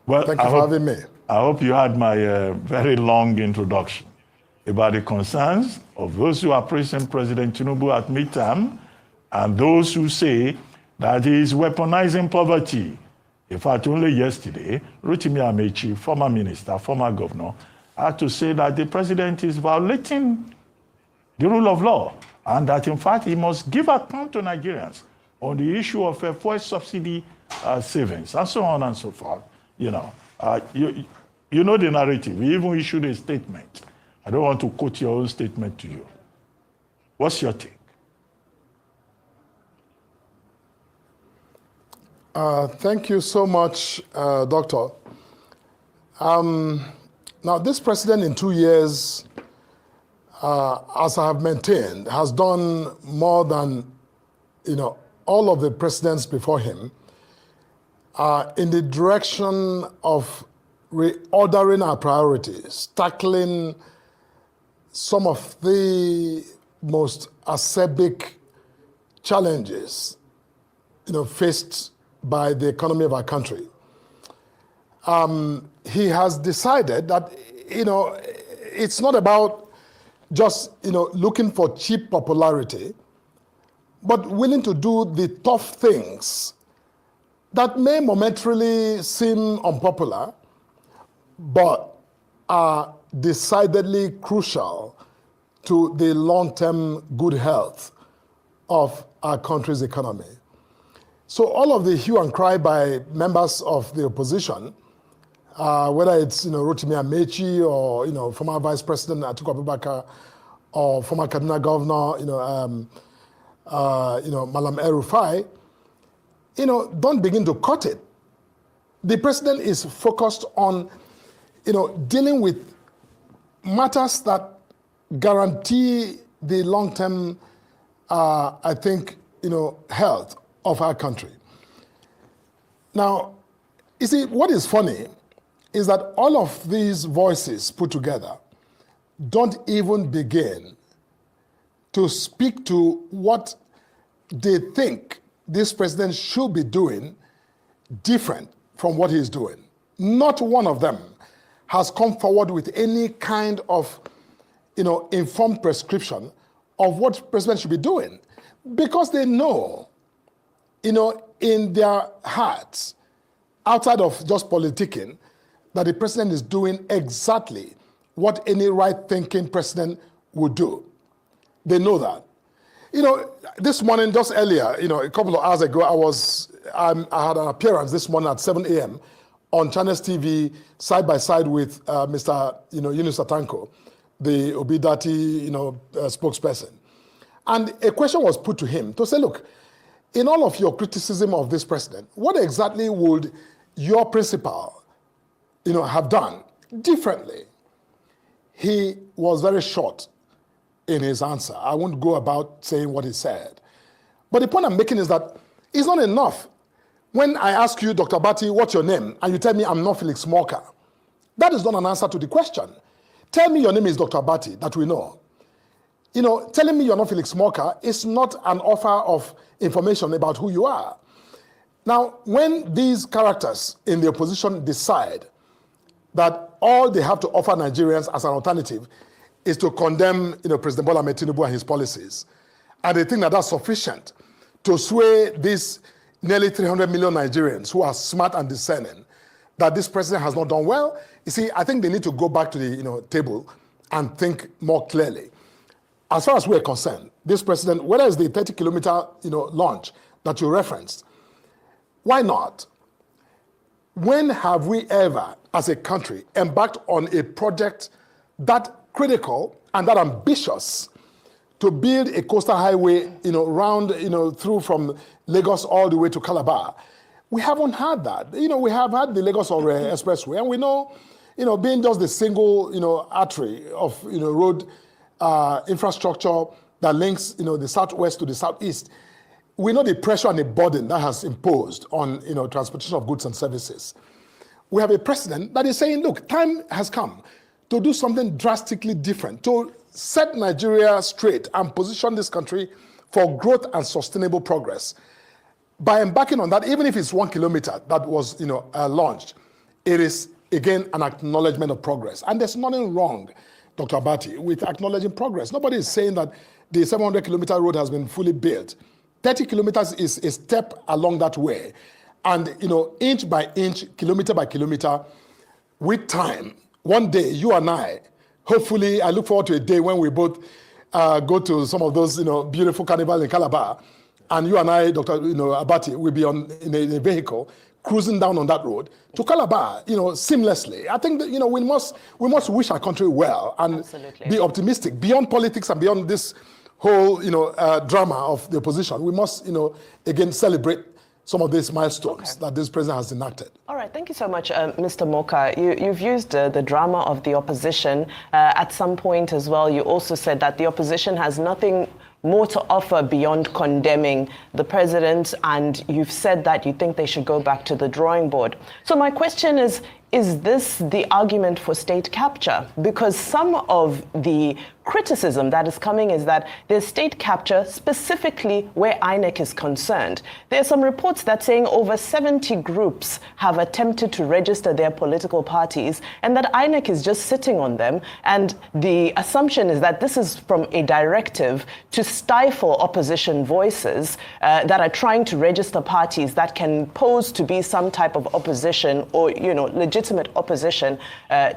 Well, Thank you for having me. I hope you had my very long introduction about the concerns of those who are praising President Tinubu at midterm and those who say that he is weaponizing poverty. In fact, only yesterday, Rotimi Amechi, former minister, former governor, had to say that the president is violating the rule of law and that, in fact, he must give account to Nigerians on the issue of fuel subsidy savings and so on and so forth. You know the narrative. We even issued a statement. I don't want to quote your own statement to you. What's your take? Thank you so much, Doctor. Now, this president in 2 years, as I have maintained, has done more than all of the presidents before him in the direction of reordering our priorities, tackling some of the most acerbic challenges faced by the economy of our country. He has decided that it's not about just looking for cheap popularity, but willing to do the tough things that may momentarily seem unpopular, but are decidedly crucial to the long-term good health of our country's economy. So all of the hue and cry by members of the opposition, whether it's Rotimi Amechi or former Vice President Atiku Abubakar or former Kaduna Governor Malam El-Rufai, don't begin to cut it. The president is focused on dealing with matters that guarantee the long-term, health of our country. Now, you see, what is funny is that all of these voices put together don't even begin to speak to what they think this president should be doing different from what he's doing. Not one of them has come forward with any kind of informed prescription of what the president should be doing, because they know in their hearts, outside of just politicking, that the president is doing exactly what any right-thinking president would do. They know that. This morning, just earlier, a couple of hours ago, I had an appearance this morning at 7 a.m. on Channels TV, side by side with Mr. Yunus Atanko, the Obidati, spokesperson. And a question was put to him to say, look, in all of your criticism of this president, what exactly would your principal, have done differently? He was very short in his answer. I won't go about saying what he said. But the point I'm making is that it's not enough when I ask you, Dr. Bati, what's your name? And you tell me I'm not Felix Morka. That is not an answer to the question. Tell me your name is Dr. Bati, that we know. Telling me you're not Felix Morka is not an offer of information about who you are. Now, when these characters in the opposition decide that all they have to offer Nigerians as an alternative is to condemn President Bola Ahmed Tinubu and his policies, and they think that that's sufficient to sway these nearly 300 million Nigerians who are smart and discerning, that this president has not done well, you see, I think they need to go back to the table and think more clearly. As far as we're concerned, this president, whether it's the 30-kilometer launch that you referenced, why not? When have we ever, as a country, embarked on a project that critical and that ambitious to build a coastal highway, through from Lagos all the way to Calabar? We haven't had that. We have had the Lagos-Ore Expressway, and we know, being just the single, artery of, road infrastructure that links, the southwest to the southeast, we know the pressure and the burden that has imposed on, transportation of goods and services. We have a president that is saying, look, time has come to do something drastically different, to set Nigeria straight and position this country for growth and sustainable progress. By embarking on that, even if it's 1 kilometer that was, launched, it is, again, an acknowledgement of progress. And there's nothing wrong, Dr. Abati, with acknowledging progress. Nobody is saying that the 700-kilometer road has been fully built. 30 kilometers is a step along that way. And, inch by inch, kilometer by kilometer, with time, one day, you and I, hopefully, I look forward to a day when we both go to some of those, beautiful carnivals in Calabar, and you and I, Dr. Abati, will be in a vehicle cruising down on that road to Calabar, seamlessly. I think that, we must wish our country well and Absolutely. be optimistic beyond politics and beyond this whole, drama of the opposition. We must, again, celebrate some of these milestones that this president has enacted. All right, thank you so much, Mr. Moka. You've used the drama of the opposition. At some point as well, you also said that the opposition has nothing more to offer beyond condemning the president, and you've said that you think they should go back to the drawing board. So my question is this the argument for state capture? Because some of the criticism that is coming is that there's state capture specifically where INEC is concerned. There are some reports that saying over 70 groups have attempted to register their political parties and that INEC is just sitting on them. And the assumption is that this is from a directive to stifle opposition voices that are trying to register parties that can pose to be some type of opposition or, legitimate opposition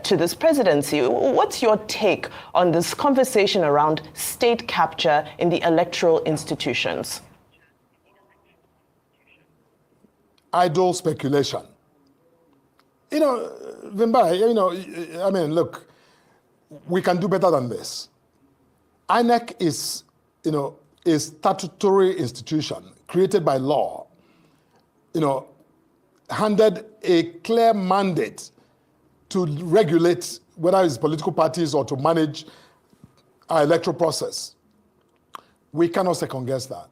to this presidency. What's your take on this conversation around state capture in the electoral institutions? Idle speculation. Vimbai, look, we can do better than this. INEC is, a statutory institution created by law, handed a clear mandate to regulate whether it's political parties or to manage our electoral process. We cannot second guess that.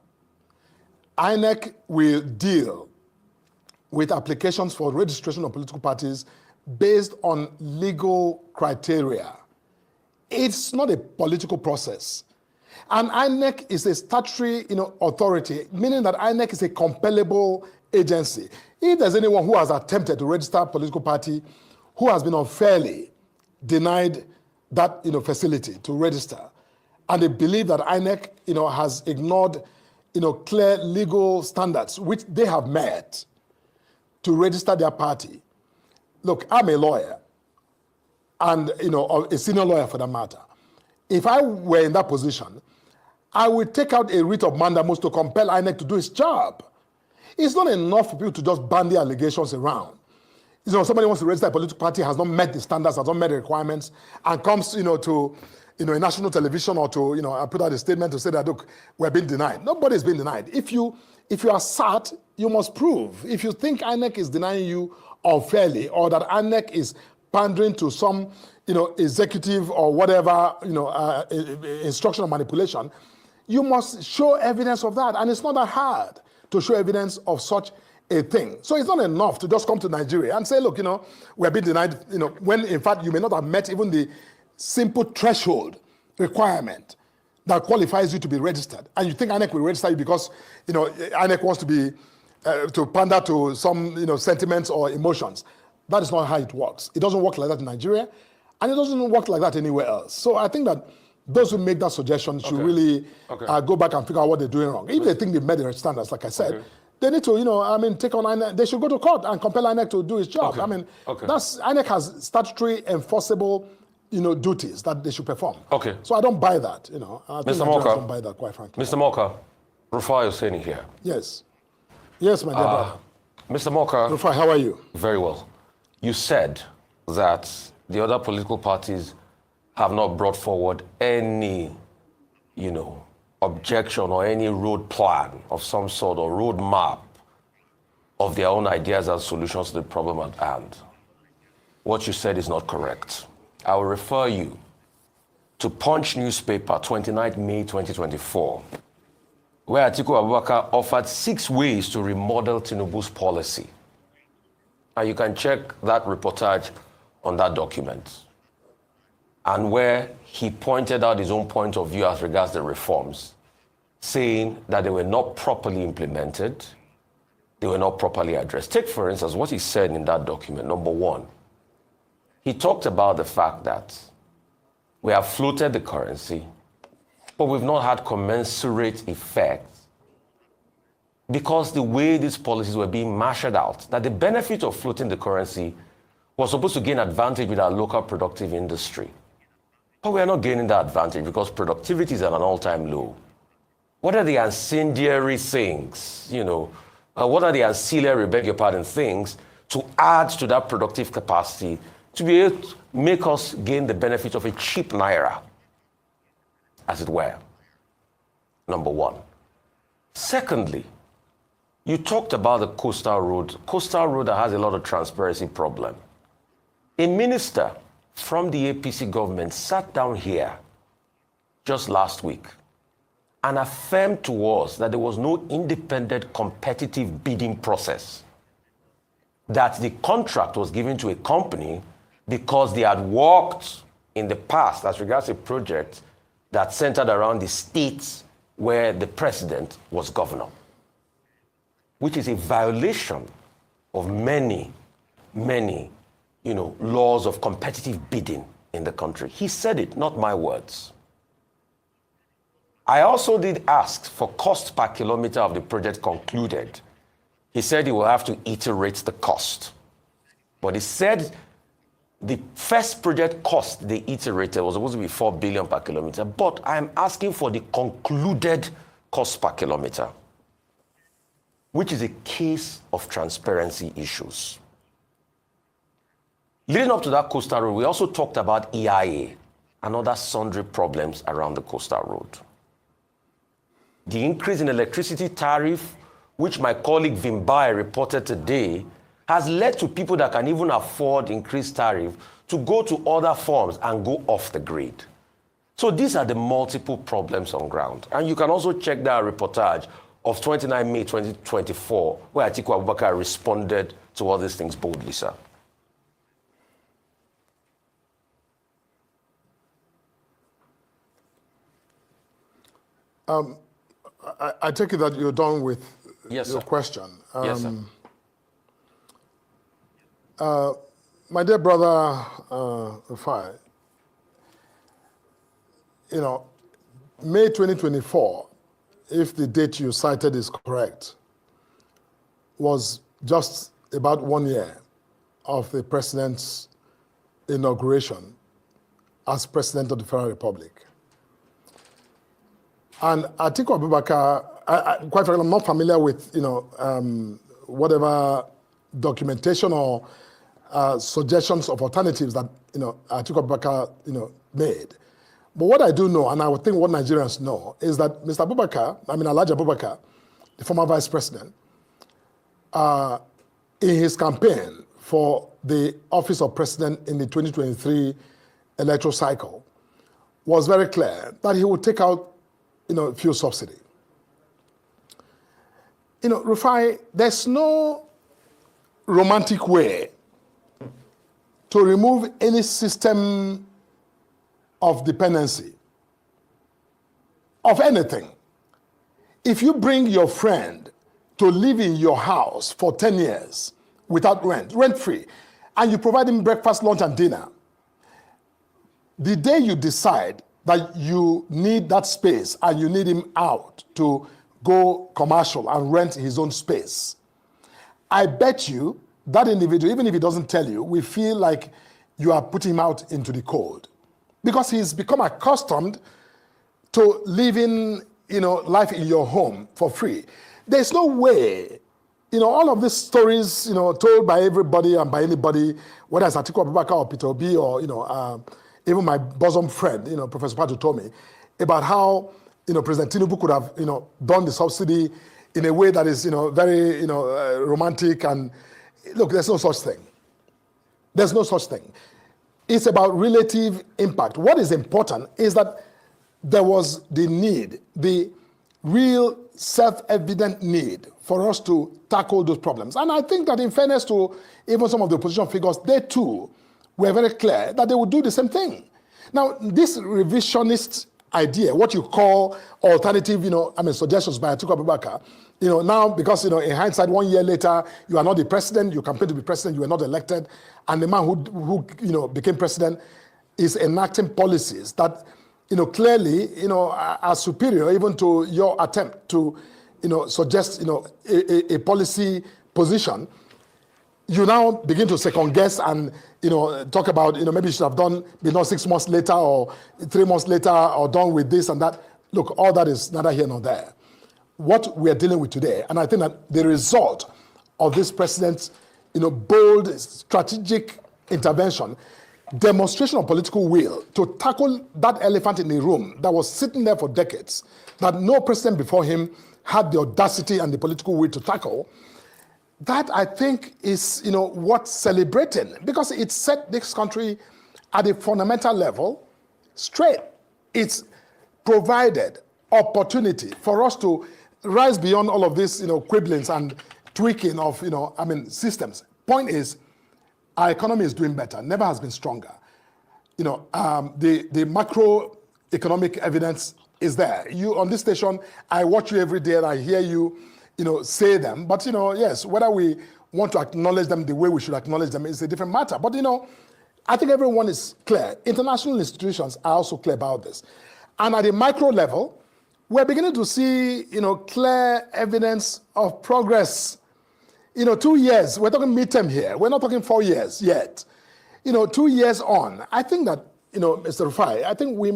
INEC will deal with applications for registration of political parties based on legal criteria. It's not a political process. And INEC is a statutory authority, meaning that INEC is a compellable agency. If there's anyone who has attempted to register a political party who has been unfairly denied that facility to register, and they believe that INEC has ignored clear legal standards which they have met to register their party. Look, I'm a lawyer, and a senior lawyer for that matter. If I were in that position, I would take out a writ of mandamus to compel INEC to do its job. It's not enough for people to just bandy allegations around. Somebody wants to register a political party, has not met the standards, has not met the requirements, and comes, to, a national television or to, put out a statement to say that, look, we're being denied. Nobody's been denied. If you are sat, you must prove. If you think INEC is denying you unfairly, or that INEC is pandering to some, executive or whatever, instruction or manipulation, you must show evidence of that. And it's not that hard to show evidence of such a thing. So it's not enough to just come to Nigeria and say, look, we're being denied, when in fact you may not have met even the simple threshold requirement that qualifies you to be registered. And you think INEC will register you because, INEC wants to be, to pander to some, sentiments or emotions. That is not how it works. It doesn't work like that in Nigeria, and it doesn't work like that anywhere else. So I think that those who make that suggestion should really go back and figure out what they're doing wrong. If they think they've met the standards, like I said, they need to, take on INEC. They should go to court and compel INEC to do its job. That's INEC has statutory enforceable, duties that they should perform. So I don't buy that. I think Mr. Moka, don't buy that, quite frankly. Mr. Moka, Rufai Oseni here. Yes, my dear brother. Mr. Moka. Rufai, how are you? Very well. You said that the other political parties have not brought forward any, objection or any road plan of some sort or road map of their own ideas and solutions to the problem at hand. What you said is not correct. I will refer you to Punch newspaper, 29th May 2024, where Atiku Abubakar offered 6 ways to remodel Tinubu's policy. And you can check that reportage on that document. And where he pointed out his own point of view as regards the reforms, saying that they were not properly implemented, they were not properly addressed. Take, for instance, what he said in that document. Number one, he talked about the fact that we have floated the currency, but we've not had commensurate effect because the way these policies were being marshaled out, that the benefit of floating the currency was supposed to gain advantage with our local productive industry. But we are not gaining that advantage because productivity is at an all-time low. What are the ancillary things, what are the ancillary, beg your pardon, things to add to that productive capacity to be able to make us gain the benefit of a cheap naira, as it were? Number one. Secondly, you talked about the coastal road that has a lot of transparency problem. A minister from the APC government sat down here just last week and affirmed to us that there was no independent competitive bidding process, that the contract was given to a company because they had worked in the past as regards a project that centered around the states where the president was governor, which is a violation of many laws of competitive bidding in the country. He said it, not my words. I also did ask for cost per kilometer of the project concluded. He said he will have to iterate the cost. But he said the first project cost they iterated was supposed to be 4 billion per kilometer, but I'm asking for the concluded cost per kilometer, which is a case of transparency issues. Leading up to that coastal road, we also talked about EIA and other sundry problems around the coastal road. The increase in electricity tariff, which my colleague Vimbai reported today, has led to people that can even afford increased tariff to go to other forms and go off the grid. So these are the multiple problems on ground. And you can also check that reportage of 29 May 2024, where Atiku Abubakar responded to all these things boldly, sir. I take it that you're done with Yes, your sir. question. Yes, sir. My dear brother Rufai, May 2024, if the date you cited is correct, was just about 1 year of the president's inauguration as president of the Federal Republic. And Atiku Abubakar, quite frankly, I'm not familiar with whatever documentation or suggestions of alternatives that Atiku Abubakar made. But what I do know, and I would think what Nigerians know, is that Mr. Alhaji Abubakar, the former vice president, in his campaign for the office of president in the 2023 electoral cycle, was very clear that he would take out fuel subsidy. Rufai, there's no romantic way to remove any system of dependency of anything. If you bring your friend to live in your house for 10 years without rent-free, and you provide him breakfast, lunch, and dinner, the day you decide that you need that space and you need him out to go commercial and rent his own space, I bet you that individual, even if he doesn't tell you, will feel like you are putting him out into the cold because he's become accustomed to living, life in your home for free. There's no way, all of these stories, told by everybody and by anybody, whether it's Atiku Abubakar or Peter Obi or, even my bosom friend, Professor Patu told me about how, President Tinubu could have, done the subsidy in a way that is, very, romantic. And look, there's no such thing. There's no such thing. It's about relative impact. What is important is that there was the need, the real self-evident need for us to tackle those problems. And I think that in fairness to even some of the opposition figures, they too were very clear that they would do the same thing. Now, this revisionist idea, what you call alternative, suggestions by Atiku Abubakar, now because, in hindsight, 1 year later, you are not the president, you campaigned to be president, you were not elected, and the man who became president is enacting policies that, clearly, are superior even to your attempt to, suggest, a policy position. You now begin to second guess and, talk about, maybe you should have been 6 months later or 3 months later or done with this and that. Look, all that is neither here nor there. What we are dealing with today, and I think that the result of this president's, bold, strategic intervention, demonstration of political will to tackle that elephant in the room that was sitting there for decades, that no president before him had the audacity and the political will to tackle, that I think is, worth celebrating, because it set this country at a fundamental level straight. It's provided opportunity for us to rise beyond all of this, quibblings and tweaking of, systems. Point is, our economy is doing better, never has been stronger. The macroeconomic evidence is there. You, on this station, I watch you every day and I hear you, say them. But, yes, whether we want to acknowledge them the way we should acknowledge them is a different matter. But, I think everyone is clear. International institutions are also clear about this. And at the micro level, we're beginning to see, clear evidence of progress. 2 years, we're talking midterm here. We're not talking 4 years yet. 2 years on, I think that, Mr. Rufai, I think we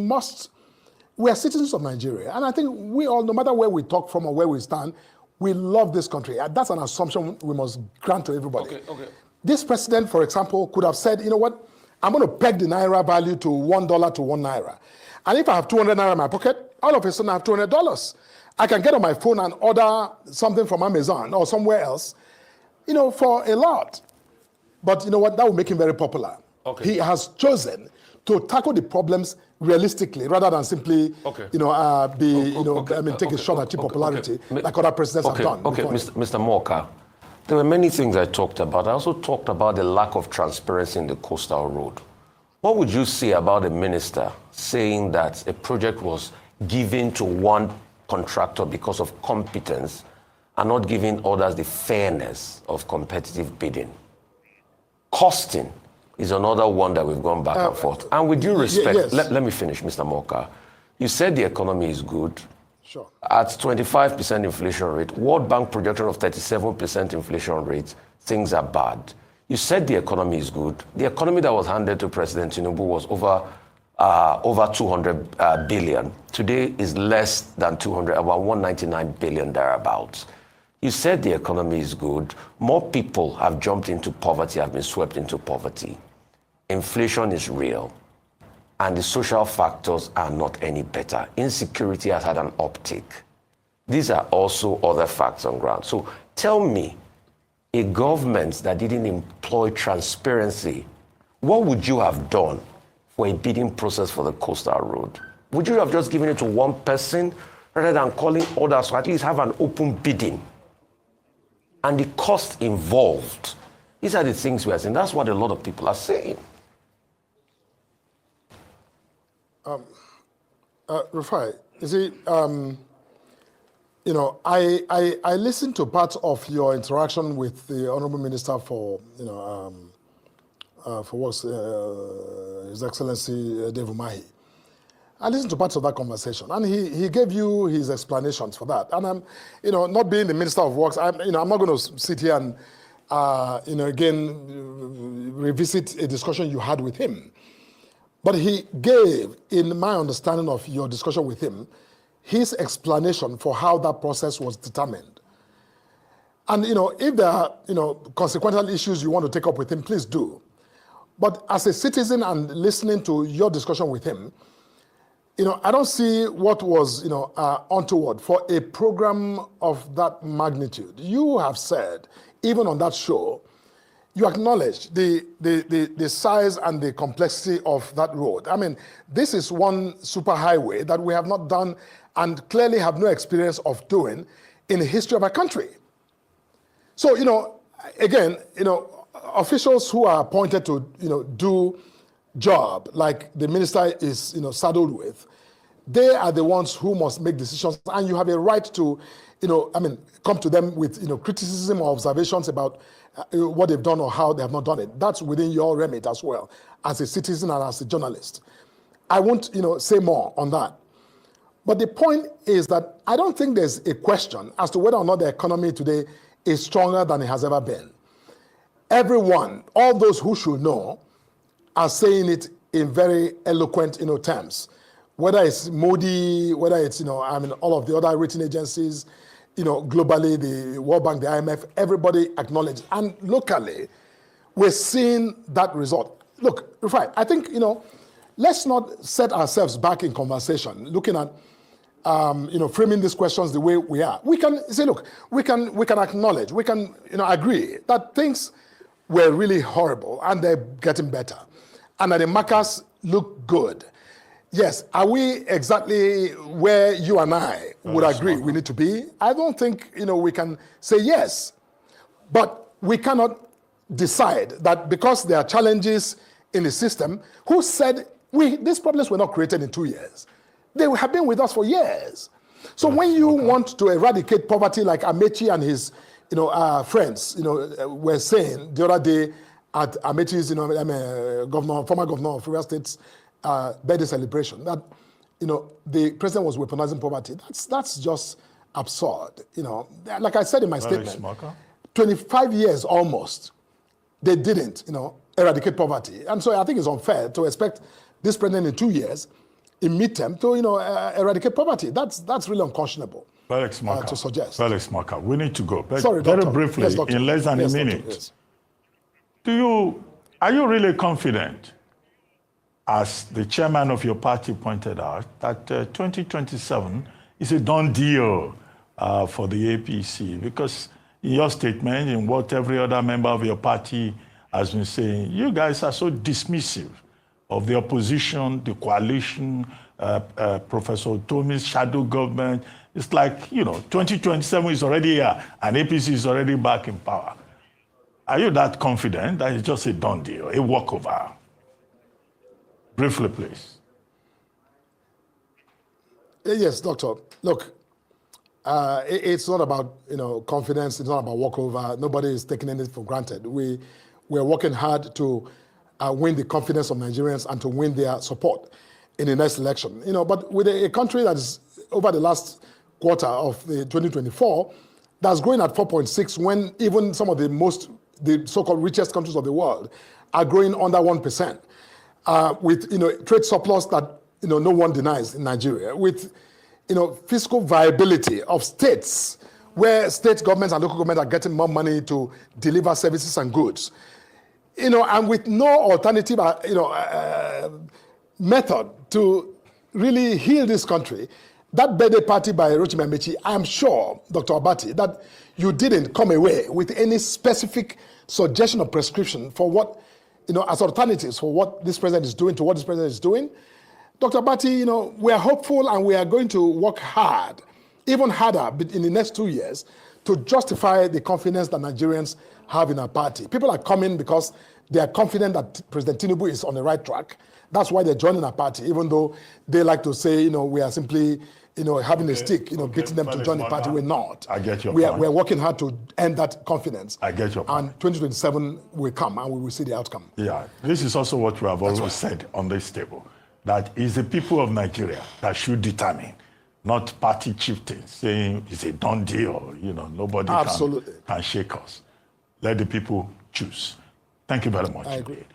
are citizens of Nigeria. And I think we all, no matter where we talk from or where we stand, we love this country. That's an assumption we must grant to everybody. Okay. This president, for example, could have said, you know what, I'm going to peg the Naira value to $1 to 1 Naira. And if I have 200 Naira in my pocket, all of a sudden I have $200. I can get on my phone and order something from Amazon or somewhere else, for a lot. But you know what? That will make him very popular. Okay. He has chosen to tackle the problems realistically rather than simply, take a shot at cheap popularity like other presidents have done. Okay, Mr. Moka, there were many things I talked about. I also talked about the lack of transparency in the coastal road. What would you say about a minister saying that a project was given to one contractor because of competence and not giving others the fairness of competitive bidding? Costing is another one that we've gone back and forth. And with due respect, yes. let me finish, Mr. Moka. You said the economy is good. Sure. At 25% inflation rate, World Bank projection of 37% inflation rate, things are bad. You said the economy is good. The economy that was handed to President Tinubu was over 200 billion. Today is less than 200, about 199 billion thereabouts. You said the economy is good. More people have jumped into poverty, have been swept into poverty. Inflation is real, and the social factors are not any better. Insecurity has had an uptick. These are also other facts on ground. So tell me, a government that didn't employ transparency, what would you have done for a bidding process for the coastal road? Would you have just given it to one person rather than calling others to at least have an open bidding? And the cost involved, these are the things we are saying. That's what a lot of people are saying. Rufai, you see, I listened to parts of your interaction with the Honorable Minister for Works, His Excellency Dave Umahi. I listened to parts of that conversation, and he gave you his explanations for that. And I'm, not being the Minister of Works, I'm not going to sit here and, again, revisit a discussion you had with him. But he gave, in my understanding of your discussion with him, his explanation for how that process was determined. And, if there are, consequential issues you want to take up with him, please do. But as a citizen and listening to your discussion with him, I don't see what was, untoward for a program of that magnitude. You have said, even on that show, you acknowledge the size and the complexity of that road. I mean, this is one superhighway that we have not done and clearly have no experience of doing in the history of our country. So, again, officials who are appointed to, do job like the minister is, saddled with, they are the ones who must make decisions, and you have a right to, come to them with, criticism or observations about what they've done or how they have not done it. That's within your remit as well, as a citizen and as a journalist. I won't, say more on that. But the point is that I don't think there's a question as to whether or not the economy today is stronger than it has ever been. Everyone, all those who should know, are saying it in very eloquent, terms. Whether it's Modi, whether it's, all of the other rating agencies, globally, the World Bank, the IMF, everybody acknowledged. And locally, we're seeing that result. Look, Rufai, I think, let's not set ourselves back in conversation, looking at, framing these questions the way we are. We can say, look, we can acknowledge, we can, agree that things were really horrible and they're getting better, and that the markers look good. Yes, are we exactly where you and I would agree we need to be? I don't think, we can say yes, but we cannot decide that because there are challenges in the system. Who said these problems were not created in 2 years? They have been with us for years. So when you want to eradicate poverty like Amechi and his friends, were saying the other day at Amechi's, former governor of Rivers State's birthday celebration, that, the president was weaponizing poverty. That's just absurd. Like I said in my statement, 25 years almost, they didn't, eradicate poverty. And so I think it's unfair to expect this president in 2 years, in midterm, to, eradicate poverty. That's really unconscionable. Felix Maka, to suggest. Felix Maka, we need to go. But Sorry, very Doctor. briefly, Yes, Doctor. in less than Yes, a Doctor. minute, Yes. Are you really confident, as the chairman of your party pointed out, that 2027 is a done deal for the APC? Because in your statement, in what every other member of your party has been saying, you guys are so dismissive of the opposition, the coalition, Professor Tomi's shadow government. It's like, 2027 is already here and APC is already back in power. Are you that confident that it's just a done deal, a walkover? Briefly, please. Yes, Doctor. Look, it's not about confidence. It's not about walkover. Nobody is taking anything for granted. We are working hard to win the confidence of Nigerians and to win their support in the next election. But with a country that is over the last quarter of the 2024 that's growing at 4.6, when even some of the so-called richest countries of the world are growing under 1%. With trade surplus that no one denies in Nigeria, with fiscal viability of states, where state governments and local governments are getting more money to deliver services and goods, and with no alternative method to really heal this country. That birthday party by Rotimi Amechi, I am sure, Dr. Abati, that you didn't come away with any specific suggestion or prescription for what, as alternatives for what this president is doing to what this president is doing. Dr. Abati, we are hopeful and we are going to work hard, even harder in the next 2 years, to justify the confidence that Nigerians have in our party. People are coming because they are confident that President Tinubu is on the right track. That's why they're joining our party, even though they like to say, we are simply, having a stick, getting them to join the party. We're not. I get your point. We're working hard to end that confidence. I get your point. And 2027 will come and we will see the outcome. Yeah, this is also what we have always said on this table, that it's the people of Nigeria that should determine, not party chieftains saying it's a done deal, nobody can shake us. Let the people choose. Thank you very much. I agree.